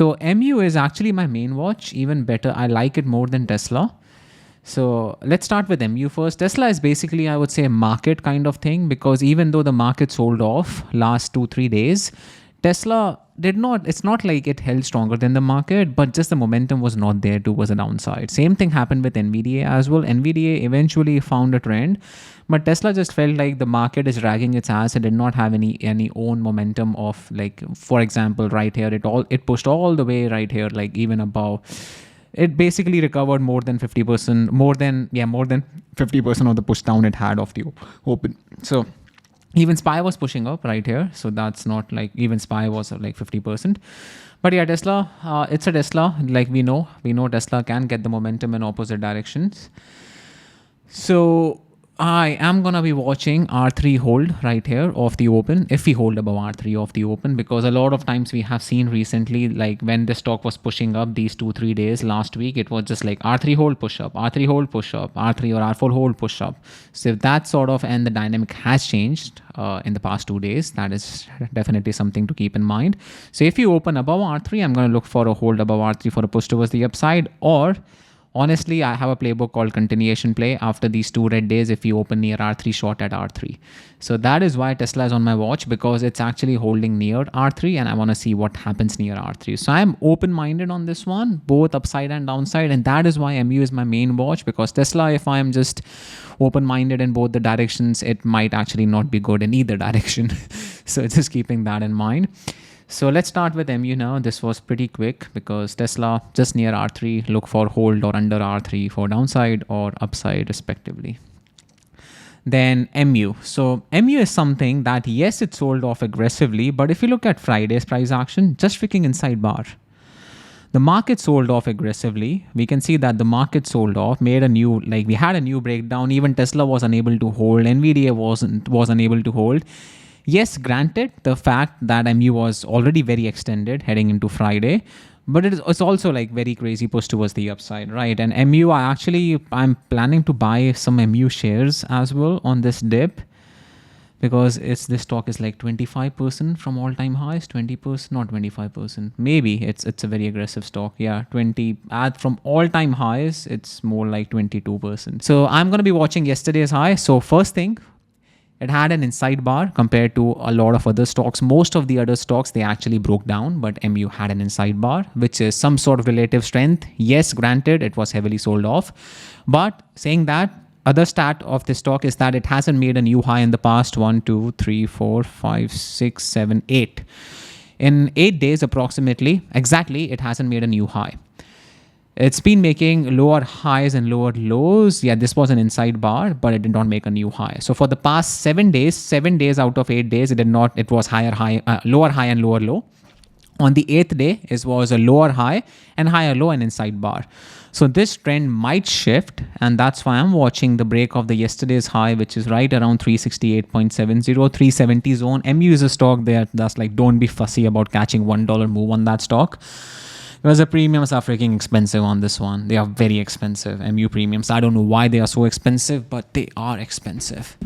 So MU is actually my main watch, even better. I like it more than Tesla. So let's start with MU first. Tesla is basically, I would say, a market kind of thing, because even though the market sold off last 2-3 days, Tesla did not, it's not like it held stronger than the market, but just the momentum was not there towards the downside. Same thing happened with NVDA as well. NVDA eventually found a trend, but Tesla just felt like the market is dragging its ass. It did not have any own momentum of, like, for example, right here, it pushed all the way right here, like even above. It basically recovered more than 50%, more than 50% of the push down it had off the open. So even SPY was pushing up right here. So that's not like, even SPY was like 50%. But yeah, Tesla, it's a Tesla. Like we know Tesla can get the momentum in opposite directions. So I am going to be watching R3 hold right here off the open, if we hold above R3 off the open, because a lot of times we have seen recently, like when the stock was pushing up these 2-3 days last week, it was just like R3 hold, push up, R3 hold, push up, R3 or R4 hold, push up. So that sort of, and the dynamic has changed in the past 2 days. That is definitely something to keep in mind. So if you open above R3, I'm going to look for a hold above R3 for a push towards the upside, or honestly, I have a playbook called continuation play after these 2 red days if you open near R3, short at R3. So that is why Tesla is on my watch, because it's actually holding near R3 and I want to see what happens near R3. So I'm open-minded on this one, both upside and downside, and that is why MU is my main watch, because Tesla, if I am just open-minded in both the directions, it might actually not be good in either direction. So just keeping that in mind. So let's start with MU now. This was pretty quick because Tesla just near R3, look for hold or under R3 for downside or upside respectively. Then MU. So MU is something that, yes, it sold off aggressively, but if you look at Friday's price action, just freaking inside bar. The market sold off aggressively. We can see that the market sold off, made a new, like we had a new breakdown. Even Tesla was unable to hold. NVIDIA was unable to hold. Yes, granted, the fact that MU was already very extended heading into Friday, but it's also like very crazy push towards the upside, right? And MU, I'm planning to buy some MU shares as well on this dip, because this stock is like 25% from all-time highs, 20%, not 25%. Maybe it's a very aggressive stock. Yeah, from all-time highs, it's more like 22%. So I'm going to be watching yesterday's high. So first thing, it had an inside bar compared to a lot of other stocks. Most of the other stocks, they actually broke down, but MU had an inside bar, which is some sort of relative strength. Yes, granted, it was heavily sold off. But saying that, other stat of this stock is that it hasn't made a new high in the past 1, 2, 3, 4, 5, 6, 7, 8. In 8 days approximately, exactly, it hasn't made a new high. It's been making lower highs and lower lows. Yeah, this was an inside bar, but it did not make a new high. So for the past 7 days, 7 days out of 8 days, it was lower high and lower low. On the 8th day, it was a lower high and higher low and inside bar. So this trend might shift, and that's why I'm watching the break of the yesterday's high, which is right around 368.70, 370 zone. MU is a stock there that's like, don't be fussy about catching $1 move on that stock. Because the premiums are freaking expensive on this one. They are very expensive, MU premiums. I don't know why they are so expensive, but they are expensive.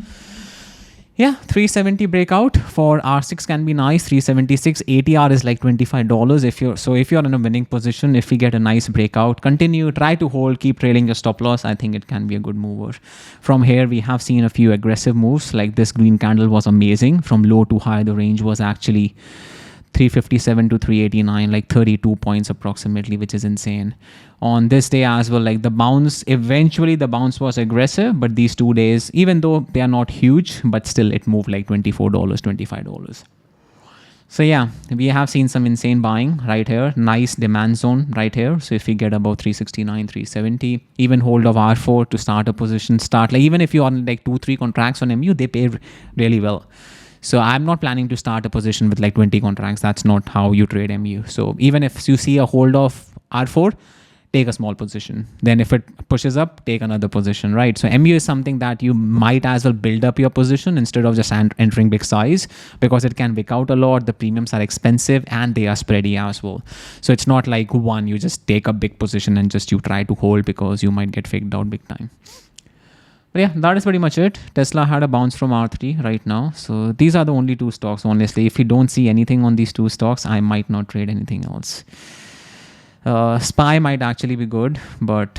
Yeah, 370 breakout for R6 can be nice. 376 ATR is like $25. If you're in a winning position, if we get a nice breakout, continue, try to hold, keep trailing your stop loss. I think it can be a good mover. From here, we have seen a few aggressive moves. Like this green candle was amazing. From low to high, the range was actually 357 to 389, like 32 points approximately, which is insane. On this day as well, like the bounce was aggressive, but these 2 days, even though they are not huge, but still it moved like $24, $25. So yeah, we have seen some insane buying right here. Nice demand zone right here. So if we get above 369, 370, even hold of R4 to start a position, like even if you are like 2-3 contracts on MU, they pay really well. So I'm not planning to start a position with like 20 contracts. That's not how you trade MU. So even if you see a hold of R4, take a small position. Then if it pushes up, take another position, right? So MU is something that you might as well build up your position instead of just entering big size, because it can wick out a lot. The premiums are expensive and they are spready as well. So it's not like you just take a big position and just you try to hold, because you might get faked out big time. But yeah, that is pretty much it. Tesla had a bounce from R3 right now. So these are the only 2 stocks, honestly. If you don't see anything on these 2 stocks, I might not trade anything else. SPY might actually be good, but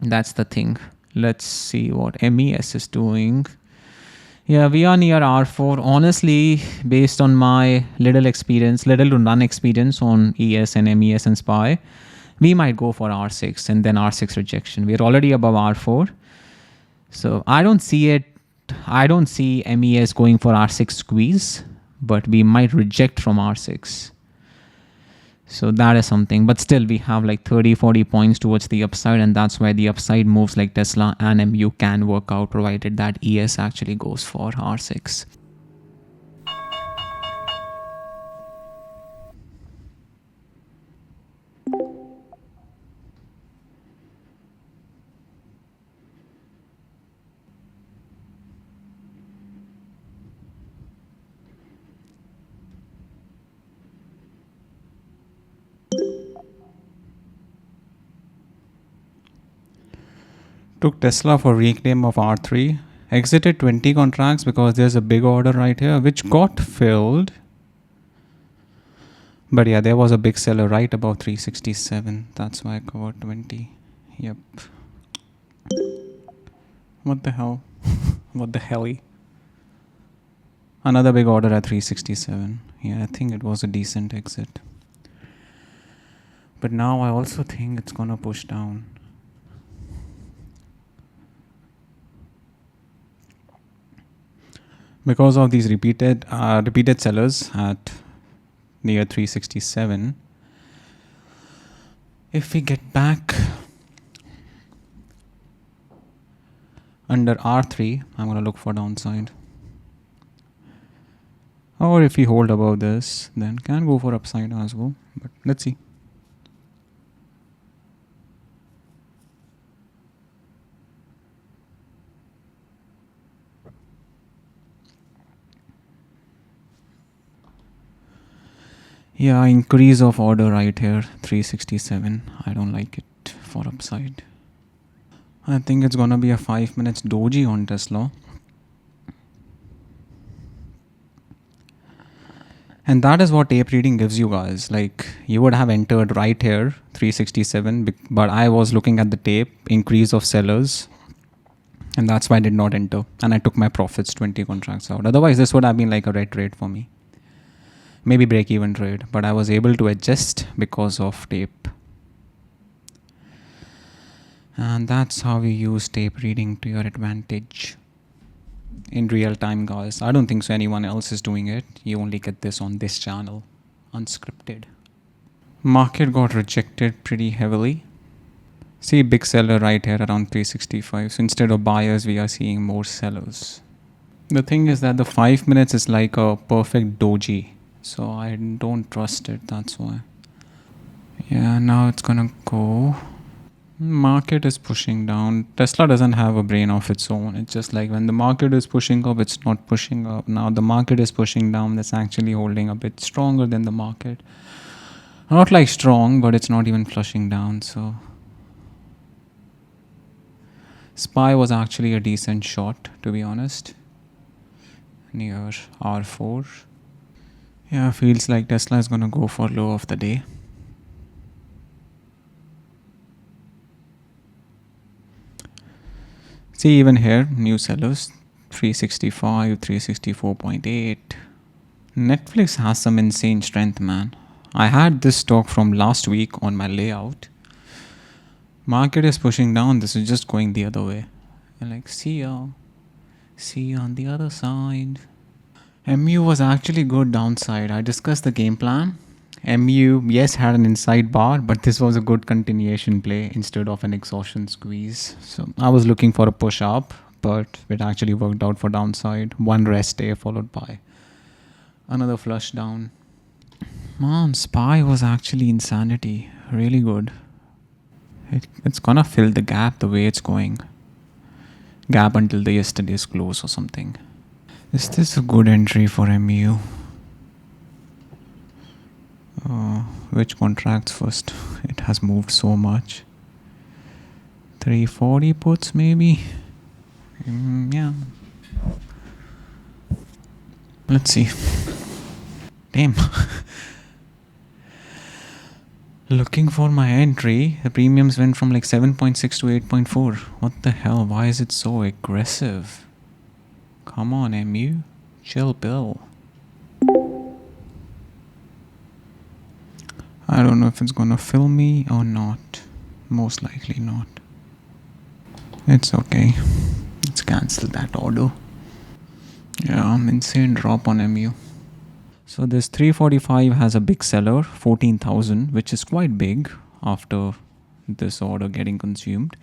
that's the thing. Let's see what MES is doing. Yeah, we are near R4. Honestly, based on my little to none experience on ES and MES and SPY, we might go for R6 and then R6 rejection. We're already above R4. So I don't see it. I don't see MES going for R6 squeeze, but we might reject from R6. So that is something. But still, we have like 30, 40 points towards the upside, and that's why the upside moves like Tesla and MU can work out, provided that ES actually goes for R6. Took Tesla for reclaim of R3. Exited 20 contracts because there's a big order right here, which got filled. But yeah, there was a big seller right above 367. That's why I covered 20. Yep. What the hell? What the helly? Another big order at 367. Yeah, I think it was a decent exit. But now I also think it's gonna push down. Because of these repeated sellers at near 367, if we get back under R3, I'm going to look for downside. Or if we hold above this, then can go for upside as well. But let's see. Yeah, increase of order right here, 367. I don't like it for upside. I think it's gonna be a 5 minutes doji on Tesla. And that is what tape reading gives you guys. Like, you would have entered right here, 367, but I was looking at the tape, increase of sellers, and that's why I did not enter. And I took my profits, 20 contracts out. Otherwise, this would have been like a red trade for me. Maybe break-even trade, but I was able to adjust because of tape. And that's how you use tape reading to your advantage in real time, guys. I don't think so anyone else is doing it. You only get this on this channel, Unscripted. Market got rejected pretty heavily. See, big seller right here around 365. So instead of buyers, we are seeing more sellers. The thing is that the 5 minutes is like a perfect doji. So I don't trust it, that's why. Yeah, now it's gonna go. Market is pushing down. Tesla doesn't have a brain of its own. It's just like when the market is pushing up, it's not pushing up. Now the market is pushing down. That's actually holding a bit stronger than the market. Not like strong, but it's not even flushing down. So SPY was actually a decent shot, to be honest. Near R4. Yeah, feels like Tesla is gonna go for low of the day. See, even here, new sellers, 365, 364.8. Netflix has some insane strength, man. I had this stock from last week on my layout. Market is pushing down. This is just going the other way. And like, see ya on the other side. MU was actually good downside. I discussed the game plan. MU, yes, had an inside bar, but this was a good continuation play instead of an exhaustion squeeze. So I was looking for a push up, but it actually worked out for downside. One rest day followed by another flush down. Man, SPY was actually insanity. Really good. It's gonna fill the gap the way it's going. Gap until the yesterday's close or something. Is this a good entry for MU? Which contracts first? It has moved so much. 340 puts maybe? Yeah. Let's see. Damn. Looking for my entry. The premiums went from like 7.6 to 8.4. What the hell? Why is it so aggressive? Come on, MU. Chill, Bill. I don't know if it's gonna fill me or not. Most likely not. It's okay. Let's cancel that order. Yeah, insane drop on MU. So this 345 has a big seller, 14,000, which is quite big after this order getting consumed.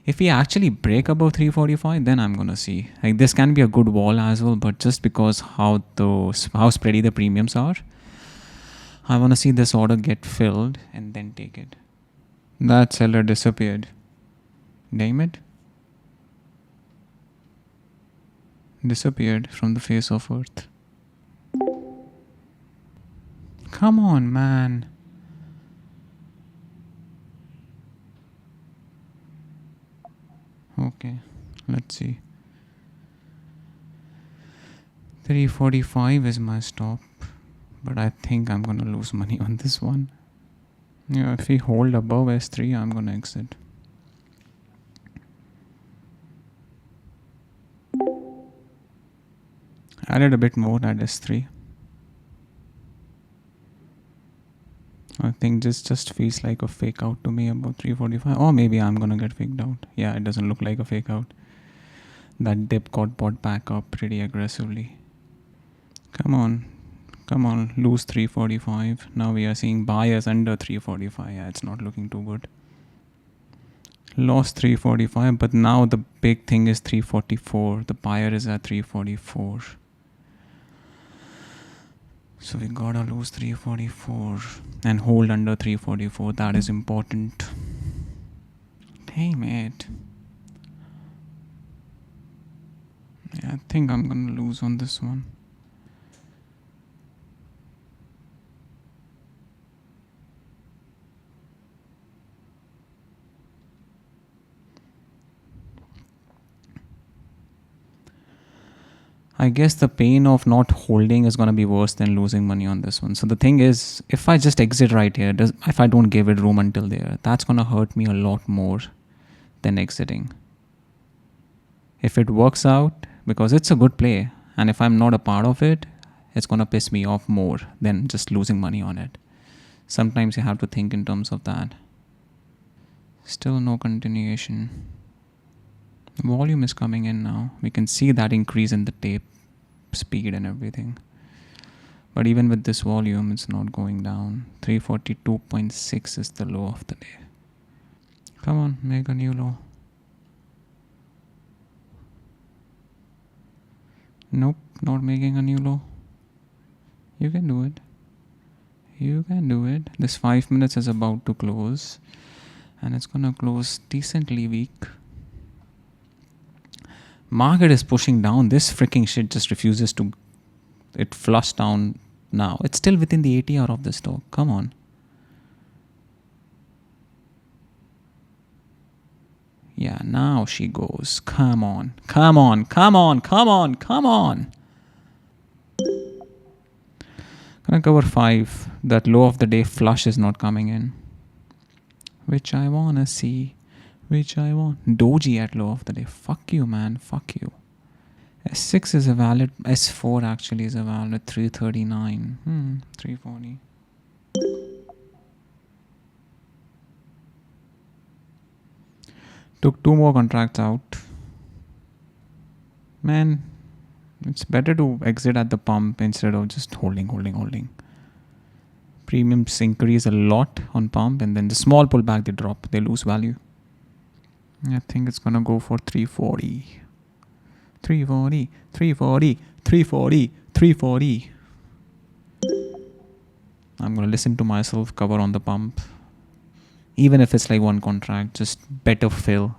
If we actually break above 345, then I'm gonna see. Like this can be a good wall as well, but just because how spready the premiums are, I wanna see this order get filled and then take it. That seller disappeared. Name it. Disappeared from the face of earth. Come on, man. Okay, let's see. 345 is my stop, but I think I'm gonna lose money on this one. Yeah, if we hold above S3, I'm gonna exit. Added a bit more at S3. I think this just feels like a fake out to me about 345. Or maybe I'm gonna get faked out. Yeah, it doesn't look like a fake out. That dip got bought back up pretty aggressively. Come on, lose 345. Now we are seeing buyers under 345. Yeah, it's not looking too good. Lost 345, but now the big thing is 344. The buyer is at 344. So we gotta lose 344 and hold under 344. That is important. Damn it. Yeah, I think I'm gonna lose on this one. I guess the pain of not holding is going to be worse than losing money on this one. So the thing is, if I just exit right here, if I don't give it room until there, that's going to hurt me a lot more than exiting. If it works out, because it's a good play, and if I'm not a part of it, it's going to piss me off more than just losing money on it. Sometimes you have to think in terms of that. Still no continuation. Volume is coming in now. We can see that increase in the tape speed and everything. But even with this volume, it's not going down. 342.6 is the low of the day. Come on, make a new low. Nope, not making a new low. You can do it. You can do it. This 5 minutes is about to close. And it's gonna close decently weak. Market is pushing down. This freaking shit just refuses to. It flushed down now. It's still within the ATR of the stock. Come on. Yeah, now she goes. Come on. Come on. Come on. Come on. Come on. Gonna cover 5. That low of the day flush is not coming in. Which I wanna see. Which I want. Doji at low of the day. Fuck you, man. Fuck you. S6 is a valid. S4 actually is a valid. 339. 340. Took 2 more contracts out. Man, it's better to exit at the pump instead of just holding. Premiums increase a lot on pump, and then the small pullback they drop. They lose value. I think it's gonna go for 340. 340, 340, 340, 340. I'm gonna listen to myself, cover on the pump. Even if it's like one contract, just better fill.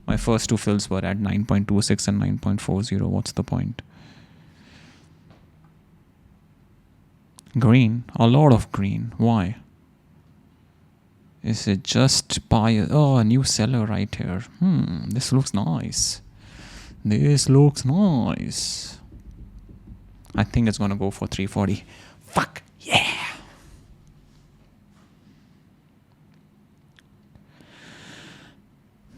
My first 2 fills were at 9.26 and 9.40. What's the point? Green, a lot of green. Why? Is it just buy? Oh, a new seller right here. This looks nice. This looks nice. I think it's gonna go for 340. Fuck yeah.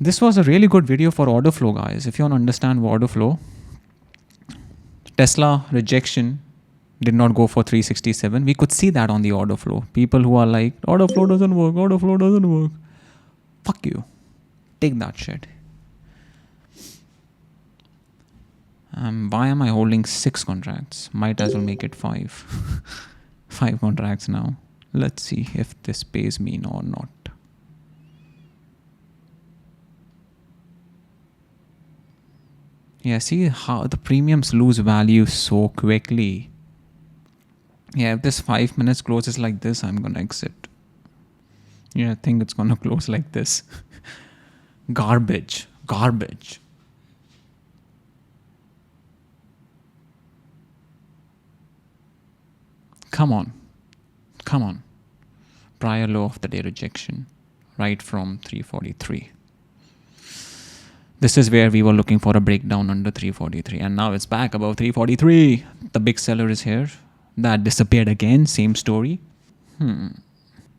This was a really good video for order flow, guys. If you want to understand order flow, Tesla rejection did not go for 367. We could see that on the order flow. People who are like, order flow doesn't work, order flow doesn't work. Fuck you. Take that shit. Why am I holding 6 contracts? Might as well make it 5. 5 contracts now. Let's see if this pays me or not. Yeah, see how the premiums lose value so quickly. Yeah, if this 5 minutes closes like this, I'm gonna exit. Yeah, I think it's gonna close like this. Garbage. Come on. Prior low of the day rejection, right from 343. This is where we were looking for a breakdown under 343, and now it's back above 343. The big seller is here. That disappeared again, same story.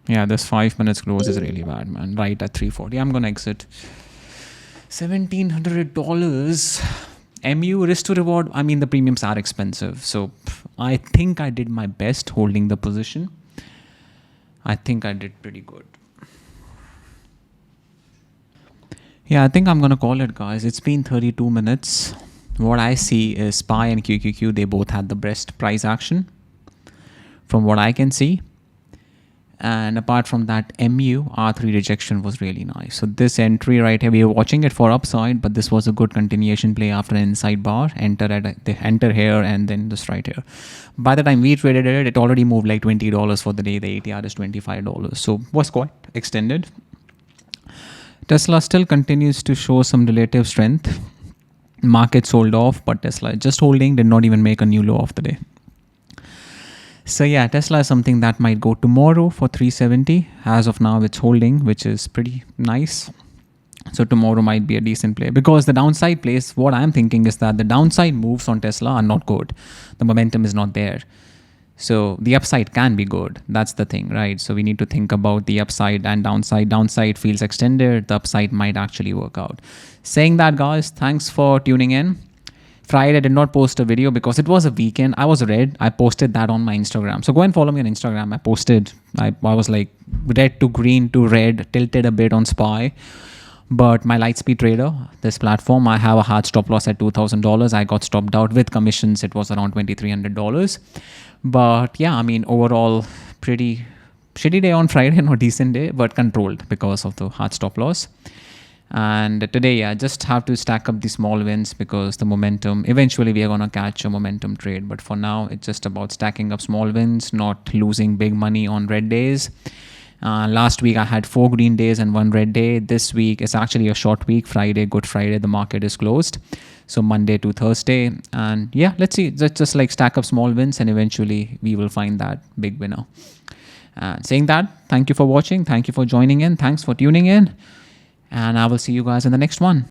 Yeah, this 5 minutes close is really bad, man. Right at 340. I'm gonna exit. $1,700. MU risk to reward. I mean, the premiums are expensive, so I think I did my best holding the position. I think I did pretty good. Yeah, I think I'm gonna call it, guys. It's been 32 minutes. What I see is SPY and QQQ, they both had the best price action from what I can see. And apart from that, MU R3 rejection was really nice. So this entry right here, we were watching it for upside, but this was a good continuation play after an inside bar. Enter here and then just right here. By the time we traded it, it already moved like $20 for the day. The ATR is $25. So was quite extended. Tesla still continues to show some relative strength. Market sold off, but Tesla just holding, did not even make a new low of the day. So yeah, Tesla is something that might go tomorrow for 370. As of now, it's holding, which is pretty nice. So tomorrow might be a decent play, because the downside plays, what I'm thinking is that the downside moves on Tesla are not good. The momentum is not there. So the upside can be good. That's the thing, right? So we need to think about the upside and downside. Downside feels extended. The upside might actually work out. Saying that, guys, thanks for tuning in. Friday, I did not post a video because it was a weekend. I was red. I posted that on my Instagram. So go and follow me on Instagram. I was like red to green to red, tilted a bit on SPY. But my Lightspeed Trader, this platform, I have a hard stop loss at $2,000. I got stopped out with commissions. It was around $2,300. But yeah, I mean, overall, pretty shitty day on Friday, not decent day, but controlled because of the hard stop loss. And today, I just have to stack up the small wins because the momentum, eventually we are going to catch a momentum trade. But for now, it's just about stacking up small wins, not losing big money on red days. Last week, I had 4 green days and 1 red day. This week is actually a short week. Friday, Good Friday, the market is closed. So Monday to Thursday. And yeah, let's see. Just like stack up small wins and eventually we will find that big winner. Saying that, thank you for watching. Thank you for joining in. Thanks for tuning in. And I will see you guys in the next one.